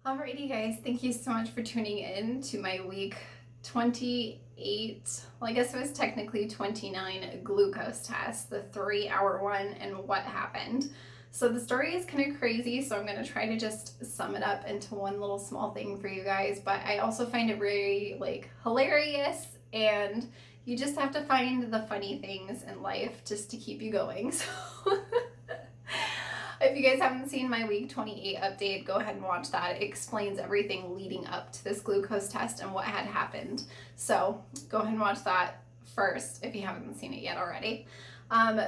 Alrighty guys, thank you so much for tuning in to my week 28, well I guess it was technically 29 glucose test, the 3-hour one, and what happened. So the story is kind of crazy, so I'm going to try to just sum it up into one little small thing for you guys, but I also find it very hilarious, and you just have to find the funny things in life just to keep you going. So if you guys haven't seen my week 28 update, go ahead and watch that. It explains everything leading up to this glucose test and what had happened. So go ahead and watch that first if you haven't seen it yet already.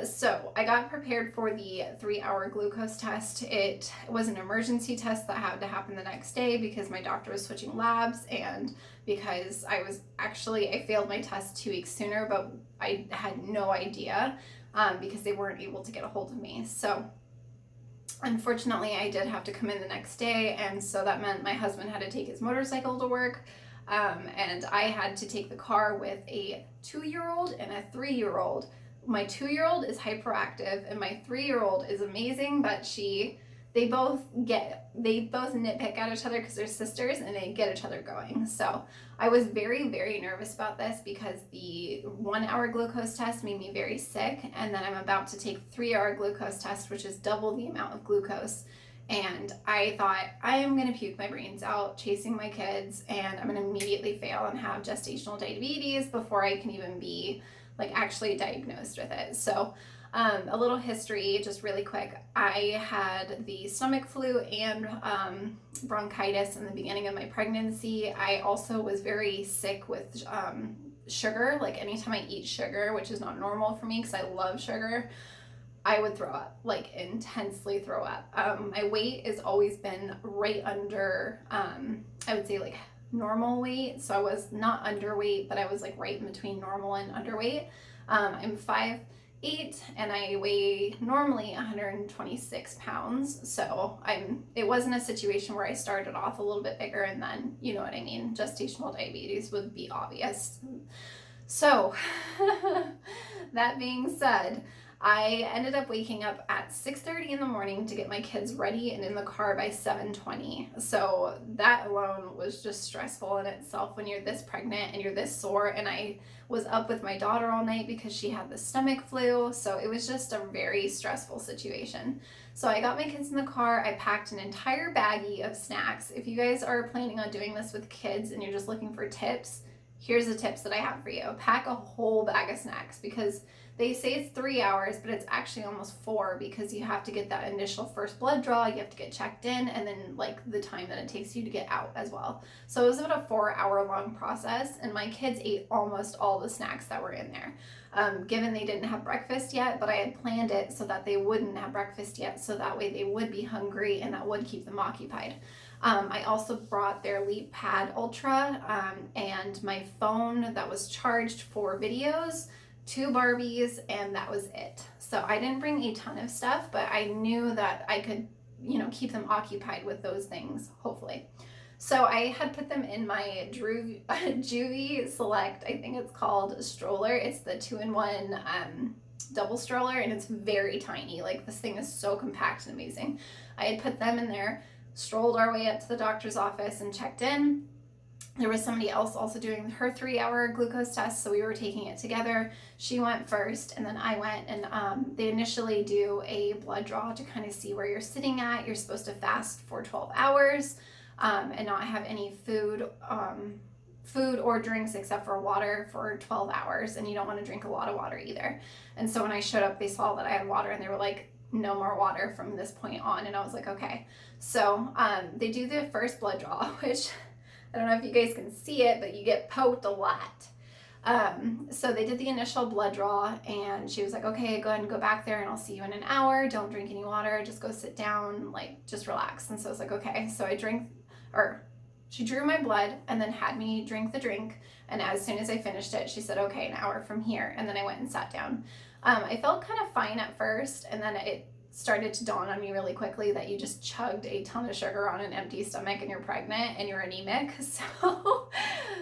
So I got prepared for the 3-hour glucose test. It was an emergency test that had to happen the next day because my doctor was switching labs, and because I failed my test 2 weeks sooner, but I had no idea because they weren't able to get a hold of me. So unfortunately, I did have to come in the next day, and so that meant my husband had to take his motorcycle to work, and I had to take the car with a 2-year-old and a 3-year-old. My 2-year-old is hyperactive, and my 3-year-old is amazing, but they both nitpick at each other because they're sisters, and they get each other going. So I was very, very nervous about this because the 1-hour glucose test made me very sick, and then I'm about to take the 3-hour glucose test, which is double the amount of glucose. And I thought, I am going to puke my brains out chasing my kids, and I'm going to immediately fail and have gestational diabetes before I can even be actually diagnosed with it. So a little history, just really quick. I had the stomach flu and bronchitis in the beginning of my pregnancy. I also was very sick with sugar. Anytime I eat sugar, which is not normal for me because I love sugar, I would throw up, intensely throw up. My weight has always been right under, I would say normal weight. So I was not underweight, but I was right in between normal and underweight. I'm 5'8", and I weigh normally 126 pounds. So it wasn't a situation where I started off a little bit bigger and then, you know what I mean, gestational diabetes would be obvious. So that being said, I ended up waking up at 6:30 in the morning to get my kids ready and in the car by 7:20. So that alone was just stressful in itself when you're this pregnant and you're this sore. And I was up with my daughter all night because she had the stomach flu. So it was just a very stressful situation. So I got my kids in the car. I packed an entire baggie of snacks. If you guys are planning on doing this with kids and you're just looking for tips, here's the tips that I have for you. Pack a whole bag of snacks, because they say it's 3 hours, but it's actually almost 4, because you have to get that initial first blood draw, you have to get checked in, and then the time that it takes you to get out as well. So it was about a 4-hour long process, and my kids ate almost all the snacks that were in there. Given they didn't have breakfast yet, but I had planned it so that they wouldn't have breakfast yet, so that way they would be hungry and that would keep them occupied. I also brought their Leap Pad Ultra and my phone that was charged for videos, 2 Barbies, and that was it. So I didn't bring a ton of stuff, but I knew that I could, keep them occupied with those things, hopefully. So I had put them in my Juvie Select, I think it's called, stroller. It's the 2-in-1 double stroller, and it's very tiny. This thing is so compact and amazing. I had put them in there, strolled our way up to the doctor's office and checked in. There was somebody else also doing her 3-hour glucose test, so we were taking it together. She went first, and then I went, and they initially do a blood draw to kind of see where you're sitting at. You're supposed to fast for 12 hours and not have any food or drinks except for water for 12 hours, and you don't want to drink a lot of water either. And so when I showed up, they saw that I had water, and they were like, no more water from this point on, and I was like, okay. So they do the first blood draw, which I don't know if you guys can see it, but you get poked a lot. So they did the initial blood draw, and she was like, okay, go ahead and go back there, and I'll see you in an hour. Don't drink any water, just go sit down, just relax. And so I was like, okay. So she drew my blood and then had me drink the drink, and as soon as I finished it, she said, okay, an hour from here. And then I went and sat down. I felt kind of fine at first, and then started to dawn on me really quickly that you just chugged a ton of sugar on an empty stomach and you're pregnant and you're anemic. So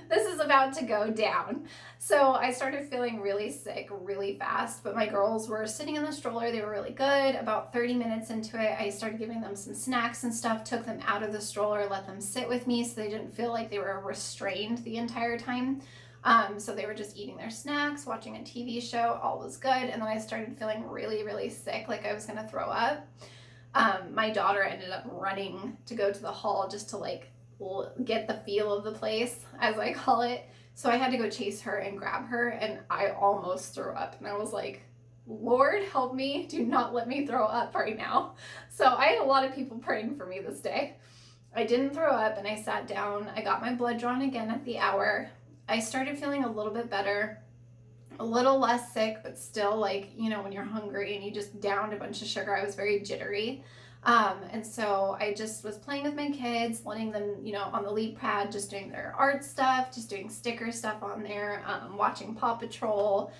this is about to go down. So I started feeling really sick really fast, but my girls were sitting in the stroller. They were really good. About 30 minutes into it, I started giving them some snacks and stuff, took them out of the stroller, let them sit with me so they didn't feel like they were restrained the entire time. So they were just eating their snacks, watching a TV show, all was good. And then I started feeling really, really sick, like I was gonna throw up. My daughter ended up running to go to the hall just to like get the feel of the place, as I call it. So I had to go chase her and grab her, and I almost threw up. And I was like, Lord help me, do not let me throw up right now. So I had a lot of people praying for me this day. I didn't throw up, and I sat down. I got my blood drawn again at the hour. I started feeling a little bit better, a little less sick, but still like, you know, when you're hungry and you just downed a bunch of sugar, I was very jittery. And so I just was playing with my kids, letting them, you know, on the leap pad, just doing their art stuff, just doing sticker stuff on there, watching Paw Patrol,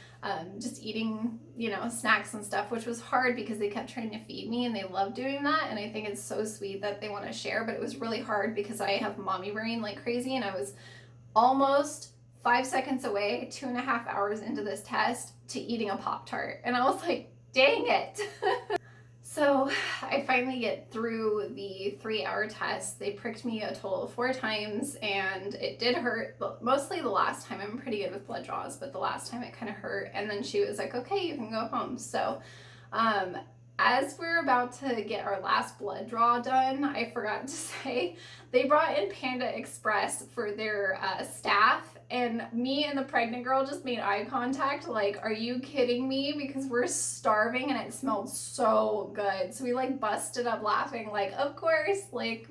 just eating, you know, snacks and stuff, which was hard because they kept trying to feed me and they love doing that. And I think it's so sweet that they want to share, but it was really hard because I have mommy brain like crazy, and I was almost 5 seconds away, 2.5 hours into this test, to eating a Pop-Tart. And I was like, dang it. So I finally get through the 3-hour test. They pricked me a total of 4 times, and it did hurt, but mostly the last time. I'm pretty good with blood draws, but the last time it kind of hurt. And then she was like, okay, you can go home. So as we're about to get our last blood draw done, I forgot to say, they brought in Panda Express for their staff, and me and the pregnant girl just made eye contact like, are you kidding me? Because we're starving, and it smelled so good. So we like busted up laughing like, of course, like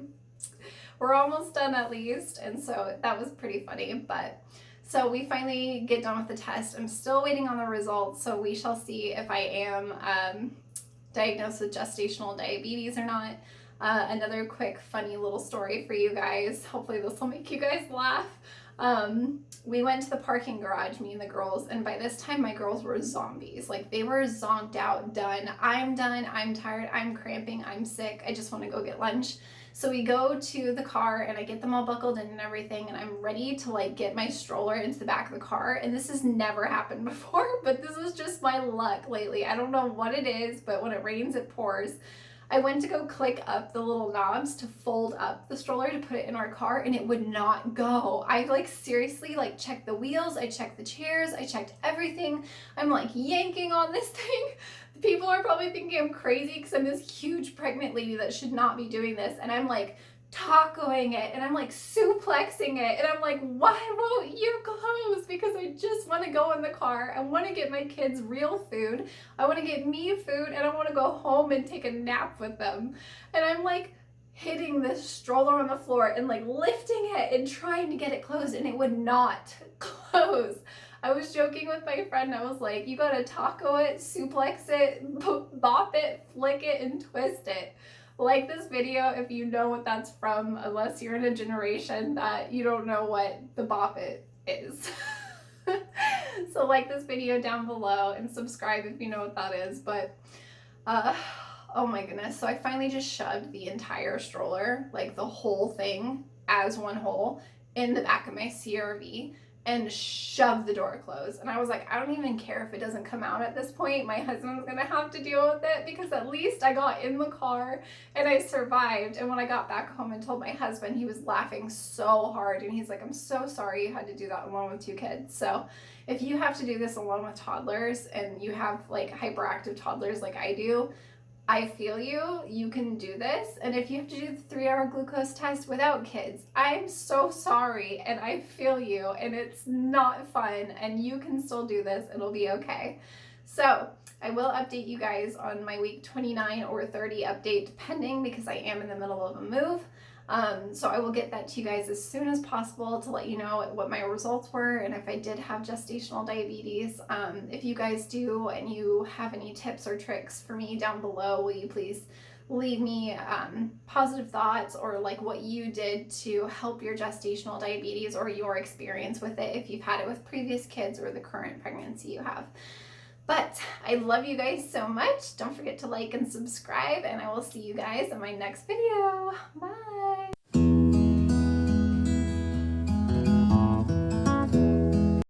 we're almost done at least. And so that was pretty funny. But so we finally get done with the test. I'm still waiting on the results, so we shall see if I am diagnosed with gestational diabetes or not. Another quick funny little story for you guys. Hopefully this will make you guys laugh. We went to the parking garage, me and the girls, and by this time my girls were zombies. Like they were zonked out, done, I'm tired, I'm cramping, I'm sick, I just want to go get lunch. So we go to the car and I get them all buckled in and everything, and I'm ready to like get my stroller into the back of the car, and this has never happened before, but this is just my luck lately. I don't know what it is, but when it rains it pours. I went to go click up the little knobs to fold up the stroller to put it in our car, and it would not go. I like seriously like checked the wheels, I checked the chairs, I checked everything. I'm like yanking on this thing. People are probably thinking I'm crazy because I'm this huge pregnant lady that should not be doing this, and I'm like tacoing it, and I'm like suplexing it, and I'm like, why won't you close? Because I just want to go in the car. I want to get my kids real food. I want to get me food, and I want to go home and take a nap with them. And I'm like hitting this stroller on the floor and like lifting it and trying to get it closed, and it would not close. I was joking with my friend. I was like, you gotta taco it, suplex it, bop it, flick it, and twist it. Like this video if you know what that's from, unless you're in a generation that you don't know what the bop it is. So like this video down below and subscribe if you know what that is. But oh my goodness, so I finally just shoved the entire stroller, like the whole thing as one whole, in the back of my CRV and shoved the door closed. And I was like, I don't even care if it doesn't come out at this point. My husband's gonna have to deal with it, because at least I got in the car and I survived. And when I got back home and told my husband, he was laughing so hard, and he's like, I'm so sorry you had to do that alone with 2 kids. So if you have to do this alone with toddlers, and you have like hyperactive toddlers like I do, I feel you, you can do this. And if you have to do the 3-hour glucose test without kids, I'm so sorry, and I feel you, and it's not fun, and you can still do this, it'll be okay. So I will update you guys on my week 29 or 30 update, depending, because I am in the middle of a move. So I will get that to you guys as soon as possible to let you know what my results were and if I did have gestational diabetes. If you guys do and you have any tips or tricks for me down below, will you please leave me positive thoughts, or like what you did to help your gestational diabetes or your experience with it, if you've had it with previous kids or the current pregnancy you have. But I love you guys so much. Don't forget to like and subscribe, and I will see you guys in my next video. Bye.